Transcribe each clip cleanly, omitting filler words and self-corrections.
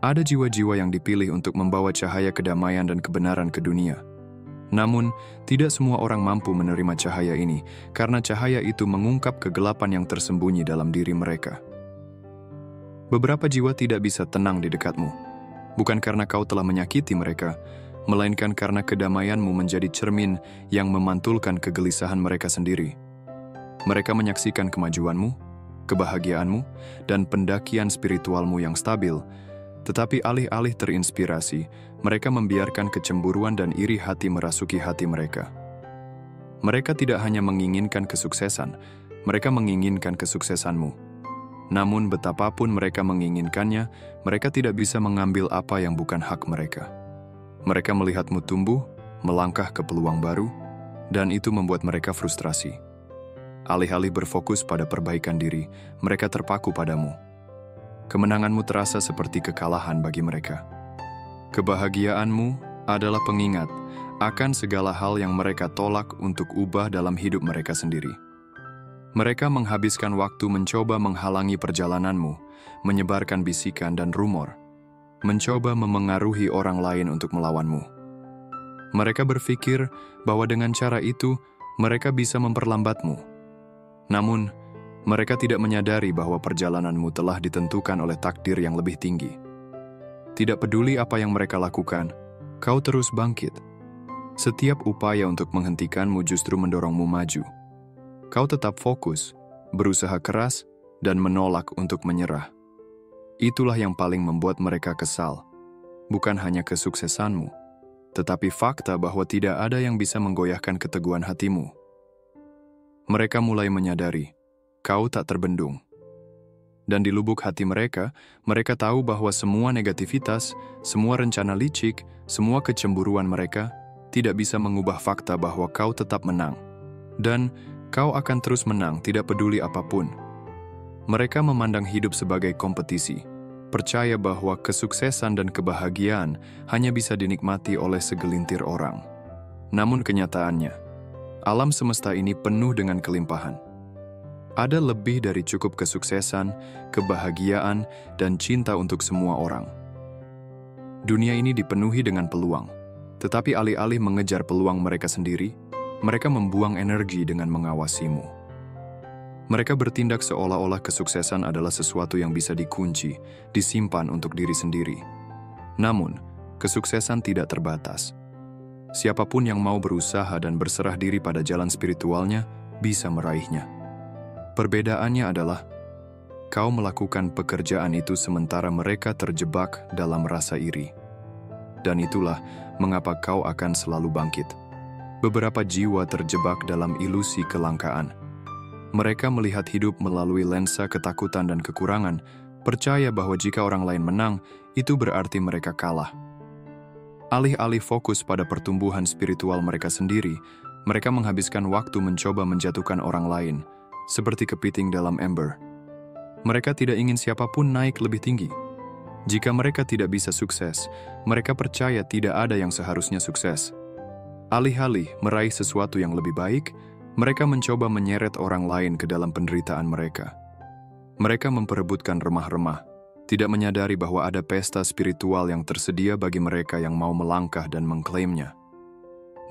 Ada jiwa-jiwa yang dipilih untuk membawa cahaya kedamaian dan kebenaran ke dunia. Namun, tidak semua orang mampu menerima cahaya ini, karena cahaya itu mengungkap kegelapan yang tersembunyi dalam diri mereka. Beberapa jiwa tidak bisa tenang di dekatmu, bukan karena kau telah menyakiti mereka, melainkan karena kedamaianmu menjadi cermin yang memantulkan kegelisahan mereka sendiri. Mereka menyaksikan kemajuanmu, kebahagiaanmu, dan pendakian spiritualmu yang stabil, tetapi alih-alih terinspirasi, mereka membiarkan kecemburuan dan iri hati merasuki hati mereka. Mereka tidak hanya menginginkan kesuksesan, mereka menginginkan kesuksesanmu. Namun betapapun mereka menginginkannya, mereka tidak bisa mengambil apa yang bukan hak mereka. Mereka melihatmu tumbuh, melangkah ke peluang baru, dan itu membuat mereka frustrasi. Alih-alih berfokus pada perbaikan diri, mereka terpaku padamu. Kemenanganmu terasa seperti kekalahan bagi mereka. Kebahagiaanmu adalah pengingat akan segala hal yang mereka tolak untuk ubah dalam hidup mereka sendiri. Mereka menghabiskan waktu mencoba menghalangi perjalananmu, menyebarkan bisikan dan rumor, mencoba memengaruhi orang lain untuk melawanmu. Mereka berpikir bahwa dengan cara itu, mereka bisa memperlambatmu. Namun, mereka tidak menyadari bahwa perjalananmu telah ditentukan oleh takdir yang lebih tinggi. Tidak peduli apa yang mereka lakukan, kau terus bangkit. Setiap upaya untuk menghentikanmu justru mendorongmu maju. Kau tetap fokus, berusaha keras, dan menolak untuk menyerah. Itulah yang paling membuat mereka kesal. Bukan hanya kesuksesanmu, tetapi fakta bahwa tidak ada yang bisa menggoyahkan keteguhan hatimu. Mereka mulai menyadari, kau tak terbendung. Dan di lubuk hati mereka, mereka tahu bahwa semua negativitas, semua rencana licik, semua kecemburuan mereka tidak bisa mengubah fakta bahwa kau tetap menang. Dan kau akan terus menang, tidak peduli apapun. Mereka memandang hidup sebagai kompetisi, percaya bahwa kesuksesan dan kebahagiaan hanya bisa dinikmati oleh segelintir orang. Namun kenyataannya, alam semesta ini penuh dengan kelimpahan. Ada lebih dari cukup kesuksesan, kebahagiaan, dan cinta untuk semua orang. Dunia ini dipenuhi dengan peluang, tetapi alih-alih mengejar peluang mereka sendiri, mereka membuang energi dengan mengawasimu. Mereka bertindak seolah-olah kesuksesan adalah sesuatu yang bisa dikunci, disimpan untuk diri sendiri. Namun, kesuksesan tidak terbatas. Siapapun yang mau berusaha dan berserah diri pada jalan spiritualnya bisa meraihnya. Perbedaannya adalah, kau melakukan pekerjaan itu sementara mereka terjebak dalam rasa iri. Dan itulah mengapa kau akan selalu bangkit. Beberapa jiwa terjebak dalam ilusi kelangkaan. Mereka melihat hidup melalui lensa ketakutan dan kekurangan, percaya bahwa jika orang lain menang, itu berarti mereka kalah. Alih-alih fokus pada pertumbuhan spiritual mereka sendiri, mereka menghabiskan waktu mencoba menjatuhkan orang lain, seperti kepiting dalam ember. Mereka tidak ingin siapapun naik lebih tinggi. Jika mereka tidak bisa sukses, mereka percaya tidak ada yang seharusnya sukses. Alih-alih meraih sesuatu yang lebih baik, mereka mencoba menyeret orang lain ke dalam penderitaan mereka. Mereka memperebutkan remah-remah, tidak menyadari bahwa ada pesta spiritual yang tersedia bagi mereka yang mau melangkah dan mengklaimnya.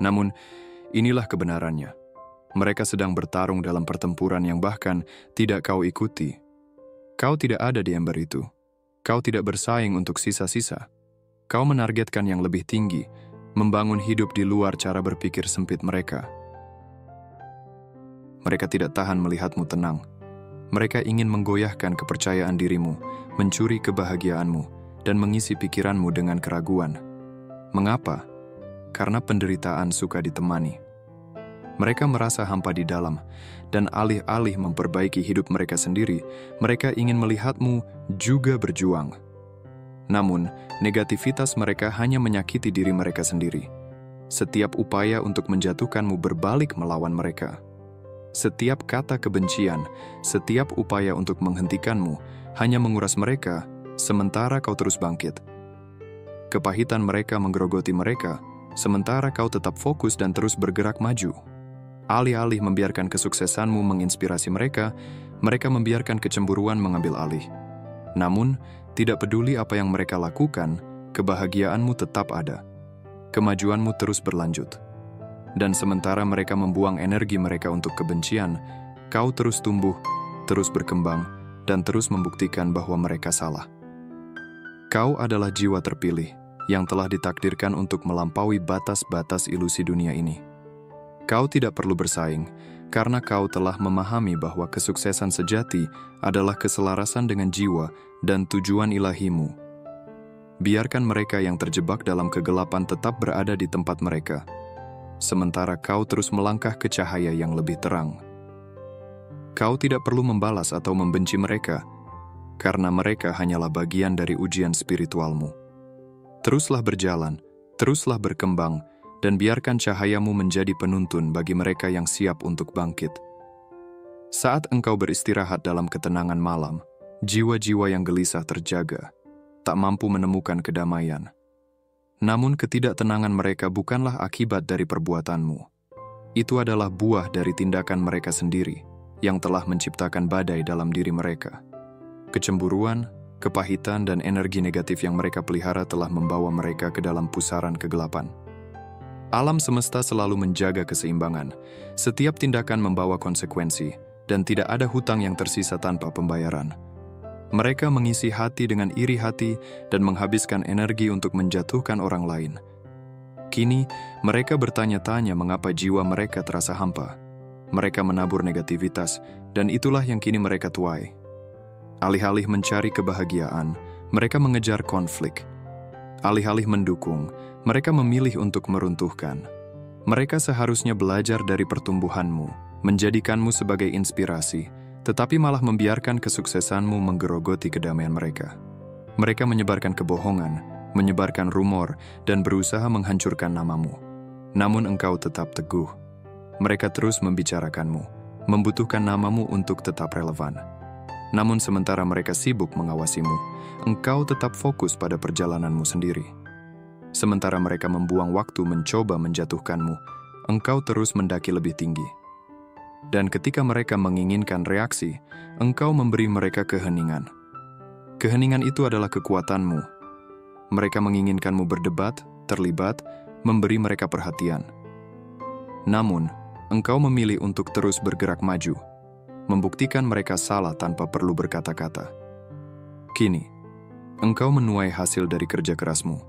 Namun, inilah kebenarannya. Mereka sedang bertarung dalam pertempuran yang bahkan tidak kau ikuti. Kau tidak ada di ember itu. Kau tidak bersaing untuk sisa-sisa. Kau menargetkan yang lebih tinggi, membangun hidup di luar cara berpikir sempit mereka. Mereka tidak tahan melihatmu tenang. Mereka ingin menggoyahkan kepercayaan dirimu, mencuri kebahagiaanmu, dan mengisi pikiranmu dengan keraguan. Mengapa? Karena penderitaan suka ditemani. Mereka merasa hampa di dalam, dan alih-alih memperbaiki hidup mereka sendiri, mereka ingin melihatmu juga berjuang. Namun, negativitas mereka hanya menyakiti diri mereka sendiri. Setiap upaya untuk menjatuhkanmu berbalik melawan mereka. Setiap kata kebencian, setiap upaya untuk menghentikanmu, hanya menguras mereka, sementara kau terus bangkit. Kepahitan mereka menggerogoti mereka, sementara kau tetap fokus dan terus bergerak maju. Alih-alih membiarkan kesuksesanmu menginspirasi mereka, mereka membiarkan kecemburuan mengambil alih. Namun, tidak peduli apa yang mereka lakukan, kebahagiaanmu tetap ada. Kemajuanmu terus berlanjut. Dan sementara mereka membuang energi mereka untuk kebencian, kau terus tumbuh, terus berkembang, dan terus membuktikan bahwa mereka salah. Kau adalah jiwa terpilih yang telah ditakdirkan untuk melampaui batas-batas ilusi dunia ini. Kau tidak perlu bersaing, karena kau telah memahami bahwa kesuksesan sejati adalah keselarasan dengan jiwa dan tujuan ilahimu. Biarkan mereka yang terjebak dalam kegelapan tetap berada di tempat mereka, sementara kau terus melangkah ke cahaya yang lebih terang. Kau tidak perlu membalas atau membenci mereka, karena mereka hanyalah bagian dari ujian spiritualmu. Teruslah berjalan, teruslah berkembang, dan biarkan cahayamu menjadi penuntun bagi mereka yang siap untuk bangkit. Saat engkau beristirahat dalam ketenangan malam, jiwa-jiwa yang gelisah terjaga, tak mampu menemukan kedamaian. Namun ketidaktenangan mereka bukanlah akibat dari perbuatanmu. Itu adalah buah dari tindakan mereka sendiri, yang telah menciptakan badai dalam diri mereka. Kecemburuan, kepahitan, dan energi negatif yang mereka pelihara telah membawa mereka ke dalam pusaran kegelapan. Alam semesta selalu menjaga keseimbangan. Setiap tindakan membawa konsekuensi, dan tidak ada hutang yang tersisa tanpa pembayaran. Mereka mengisi hati dengan iri hati dan menghabiskan energi untuk menjatuhkan orang lain. Kini, mereka bertanya-tanya mengapa jiwa mereka terasa hampa. Mereka menabur negativitas, dan itulah yang kini mereka tuai. Alih-alih mencari kebahagiaan, mereka mengejar konflik. Alih-alih mendukung, mereka memilih untuk meruntuhkan. Mereka seharusnya belajar dari pertumbuhanmu, menjadikanmu sebagai inspirasi, tetapi malah membiarkan kesuksesanmu menggerogoti kedamaian mereka. Mereka menyebarkan kebohongan, menyebarkan rumor, dan berusaha menghancurkan namamu. Namun engkau tetap teguh. Mereka terus membicarakanmu, membutuhkan namamu untuk tetap relevan. Namun sementara mereka sibuk mengawasimu, engkau tetap fokus pada perjalananmu sendiri. Sementara mereka membuang waktu mencoba menjatuhkanmu, engkau terus mendaki lebih tinggi. Dan ketika mereka menginginkan reaksi, engkau memberi mereka keheningan. Keheningan itu adalah kekuatanmu. Mereka menginginkanmu berdebat, terlibat, memberi mereka perhatian. Namun, engkau memilih untuk terus bergerak maju, membuktikan mereka salah tanpa perlu berkata-kata. Kini, engkau menuai hasil dari kerja kerasmu.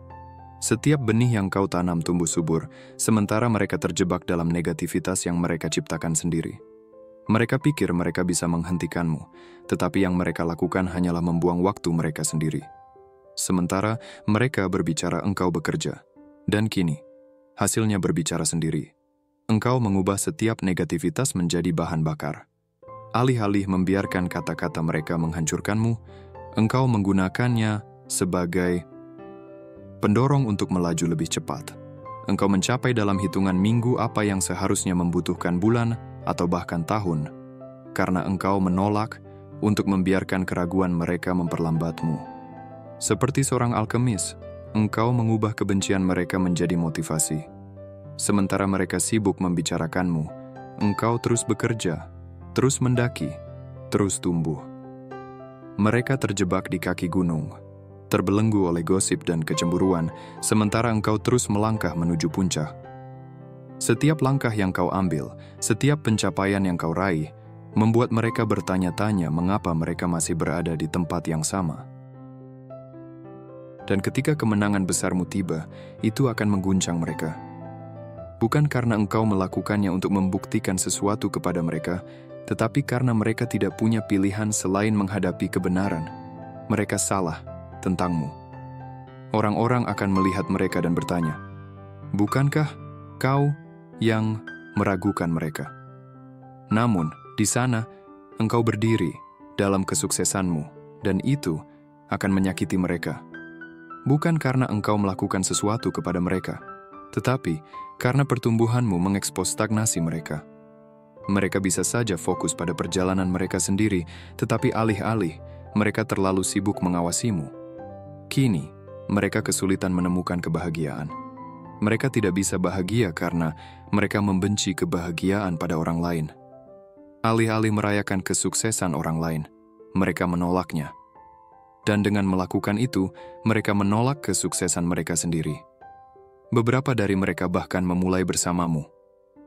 Setiap benih yang kau tanam tumbuh subur, sementara mereka terjebak dalam negativitas yang mereka ciptakan sendiri. Mereka pikir mereka bisa menghentikanmu, tetapi yang mereka lakukan hanyalah membuang waktu mereka sendiri. Sementara mereka berbicara, engkau bekerja. Dan kini, hasilnya berbicara sendiri. Engkau mengubah setiap negativitas menjadi bahan bakar. Alih-alih membiarkan kata-kata mereka menghancurkanmu, engkau menggunakannya sebagai pendorong untuk melaju lebih cepat. Engkau mencapai dalam hitungan minggu apa yang seharusnya membutuhkan bulan atau bahkan tahun, karena engkau menolak untuk membiarkan keraguan mereka memperlambatmu. Seperti seorang alkemis, engkau mengubah kebencian mereka menjadi motivasi. Sementara mereka sibuk membicarakanmu, engkau terus bekerja, terus mendaki, terus tumbuh. Mereka terjebak di kaki gunung, terbelenggu oleh gosip dan kecemburuan, sementara engkau terus melangkah menuju puncak. Setiap langkah yang kau ambil, setiap pencapaian yang kau raih, membuat mereka bertanya-tanya mengapa mereka masih berada di tempat yang sama. Dan ketika kemenangan besarmu tiba, itu akan mengguncang mereka. Bukan karena engkau melakukannya untuk membuktikan sesuatu kepada mereka, tetapi karena mereka tidak punya pilihan selain menghadapi kebenaran. Mereka salah tentangmu. Orang-orang akan melihat mereka dan bertanya, "Bukankah kau yang meragukan mereka?" Namun, di sana, engkau berdiri dalam kesuksesanmu, dan itu akan menyakiti mereka. Bukan karena engkau melakukan sesuatu kepada mereka, tetapi karena pertumbuhanmu mengekspos stagnasi mereka. Mereka bisa saja fokus pada perjalanan mereka sendiri, tetapi alih-alih, mereka terlalu sibuk mengawasimu. Kini, mereka kesulitan menemukan kebahagiaan. Mereka tidak bisa bahagia karena mereka membenci kebahagiaan pada orang lain. Alih-alih merayakan kesuksesan orang lain, mereka menolaknya. Dan dengan melakukan itu, mereka menolak kesuksesan mereka sendiri. Beberapa dari mereka bahkan memulai bersamamu.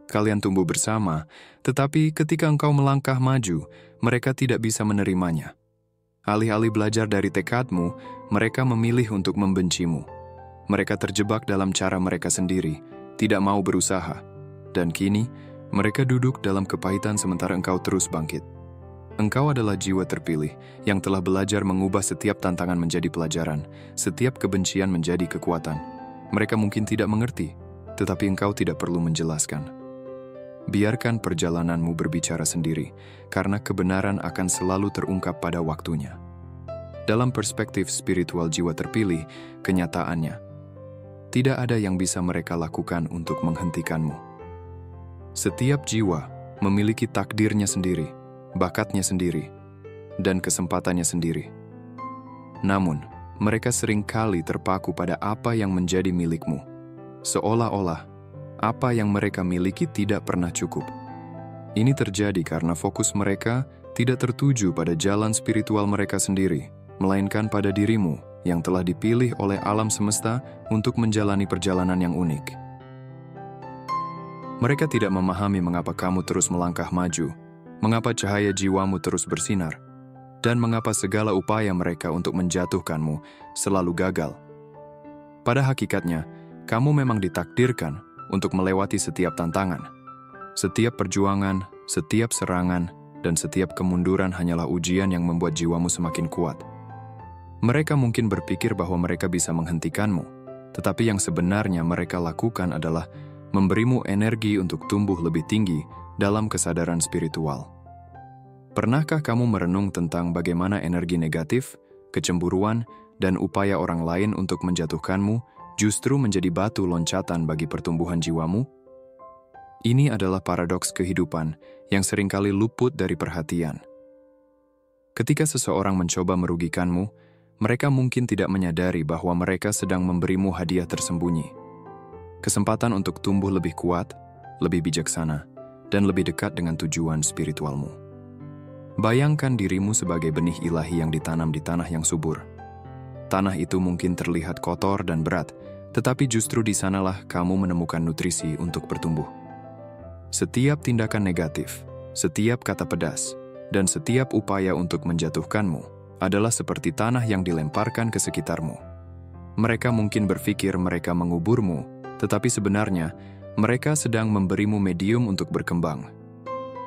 Kalian tumbuh bersama, tetapi ketika engkau melangkah maju, mereka tidak bisa menerimanya. Alih-alih belajar dari tekadmu, mereka memilih untuk membencimu. Mereka terjebak dalam cara mereka sendiri, tidak mau berusaha. Dan kini, mereka duduk dalam kepahitan sementara engkau terus bangkit. Engkau adalah jiwa terpilih yang telah belajar mengubah setiap tantangan menjadi pelajaran, setiap kebencian menjadi kekuatan. Mereka mungkin tidak mengerti, tetapi engkau tidak perlu menjelaskan. Biarkan perjalananmu berbicara sendiri, karena kebenaran akan selalu terungkap pada waktunya. Dalam perspektif spiritual jiwa terpilih, kenyataannya, tidak ada yang bisa mereka lakukan untuk menghentikanmu. Setiap jiwa memiliki takdirnya sendiri, bakatnya sendiri, dan kesempatannya sendiri. Namun, mereka seringkali terpaku pada apa yang menjadi milikmu, seolah-olah apa yang mereka miliki tidak pernah cukup. Ini terjadi karena fokus mereka tidak tertuju pada jalan spiritual mereka sendiri, melainkan pada dirimu yang telah dipilih oleh alam semesta untuk menjalani perjalanan yang unik. Mereka tidak memahami mengapa kamu terus melangkah maju, mengapa cahaya jiwamu terus bersinar, dan mengapa segala upaya mereka untuk menjatuhkanmu selalu gagal. Pada hakikatnya, kamu memang ditakdirkan untuk melewati setiap tantangan. Setiap perjuangan, setiap serangan, dan setiap kemunduran hanyalah ujian yang membuat jiwamu semakin kuat. Mereka mungkin berpikir bahwa mereka bisa menghentikanmu, tetapi yang sebenarnya mereka lakukan adalah memberimu energi untuk tumbuh lebih tinggi dalam kesadaran spiritual. Pernahkah kamu merenung tentang bagaimana energi negatif, kecemburuan, dan upaya orang lain untuk menjatuhkanmu justru menjadi batu loncatan bagi pertumbuhan jiwamu? Ini adalah paradoks kehidupan yang seringkali luput dari perhatian. Ketika seseorang mencoba merugikanmu, mereka mungkin tidak menyadari bahwa mereka sedang memberimu hadiah tersembunyi. Kesempatan untuk tumbuh lebih kuat, lebih bijaksana, dan lebih dekat dengan tujuan spiritualmu. Bayangkan dirimu sebagai benih ilahi yang ditanam di tanah yang subur. Tanah itu mungkin terlihat kotor dan berat, tetapi justru di sanalah kamu menemukan nutrisi untuk bertumbuh. Setiap tindakan negatif, setiap kata pedas, dan setiap upaya untuk menjatuhkanmu adalah seperti tanah yang dilemparkan ke sekitarmu. Mereka mungkin berpikir mereka menguburmu, tetapi sebenarnya mereka sedang memberimu medium untuk berkembang.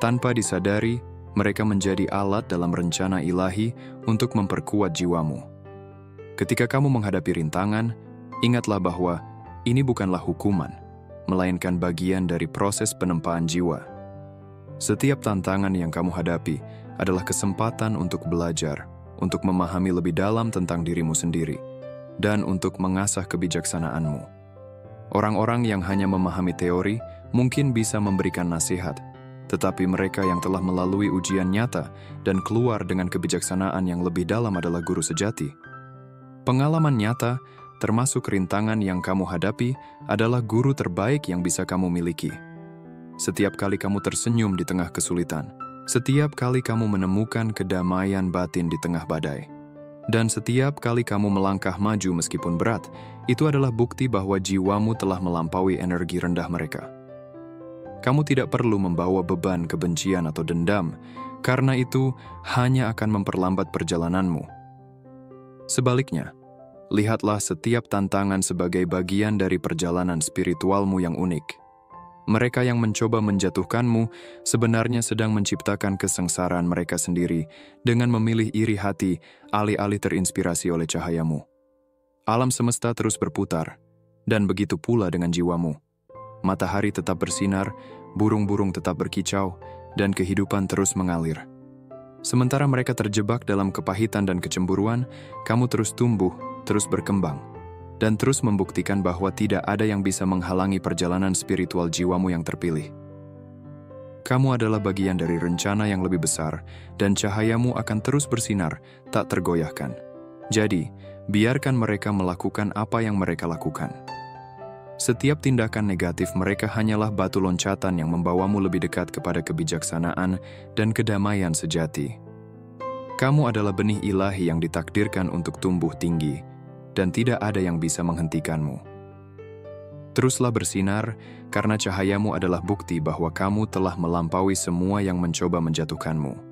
Tanpa disadari, mereka menjadi alat dalam rencana ilahi untuk memperkuat jiwamu. Ketika kamu menghadapi rintangan, ingatlah bahwa ini bukanlah hukuman, melainkan bagian dari proses penempaan jiwa. Setiap tantangan yang kamu hadapi adalah kesempatan untuk belajar, untuk memahami lebih dalam tentang dirimu sendiri, dan untuk mengasah kebijaksanaanmu. Orang-orang yang hanya memahami teori mungkin bisa memberikan nasihat, tetapi mereka yang telah melalui ujian nyata dan keluar dengan kebijaksanaan yang lebih dalam adalah guru sejati. Pengalaman nyata, termasuk rintangan yang kamu hadapi, adalah guru terbaik yang bisa kamu miliki. Setiap kali kamu tersenyum di tengah kesulitan, setiap kali kamu menemukan kedamaian batin di tengah badai, dan setiap kali kamu melangkah maju meskipun berat, itu adalah bukti bahwa jiwamu telah melampaui energi rendah mereka. Kamu tidak perlu membawa beban kebencian atau dendam, karena itu hanya akan memperlambat perjalananmu. Sebaliknya, lihatlah setiap tantangan sebagai bagian dari perjalanan spiritualmu yang unik. Mereka yang mencoba menjatuhkanmu sebenarnya sedang menciptakan kesengsaraan mereka sendiri dengan memilih iri hati alih-alih terinspirasi oleh cahayamu. Alam semesta terus berputar, dan begitu pula dengan jiwamu. Matahari tetap bersinar, burung-burung tetap berkicau, dan kehidupan terus mengalir. Sementara mereka terjebak dalam kepahitan dan kecemburuan, kamu terus tumbuh, terus berkembang, dan terus membuktikan bahwa tidak ada yang bisa menghalangi perjalanan spiritual jiwamu yang terpilih. Kamu adalah bagian dari rencana yang lebih besar, dan cahayamu akan terus bersinar, tak tergoyahkan. Jadi, biarkan mereka melakukan apa yang mereka lakukan. Setiap tindakan negatif mereka hanyalah batu loncatan yang membawamu lebih dekat kepada kebijaksanaan dan kedamaian sejati. Kamu adalah benih ilahi yang ditakdirkan untuk tumbuh tinggi, dan tidak ada yang bisa menghentikanmu. Teruslah bersinar, karena cahayamu adalah bukti bahwa kamu telah melampaui semua yang mencoba menjatuhkanmu.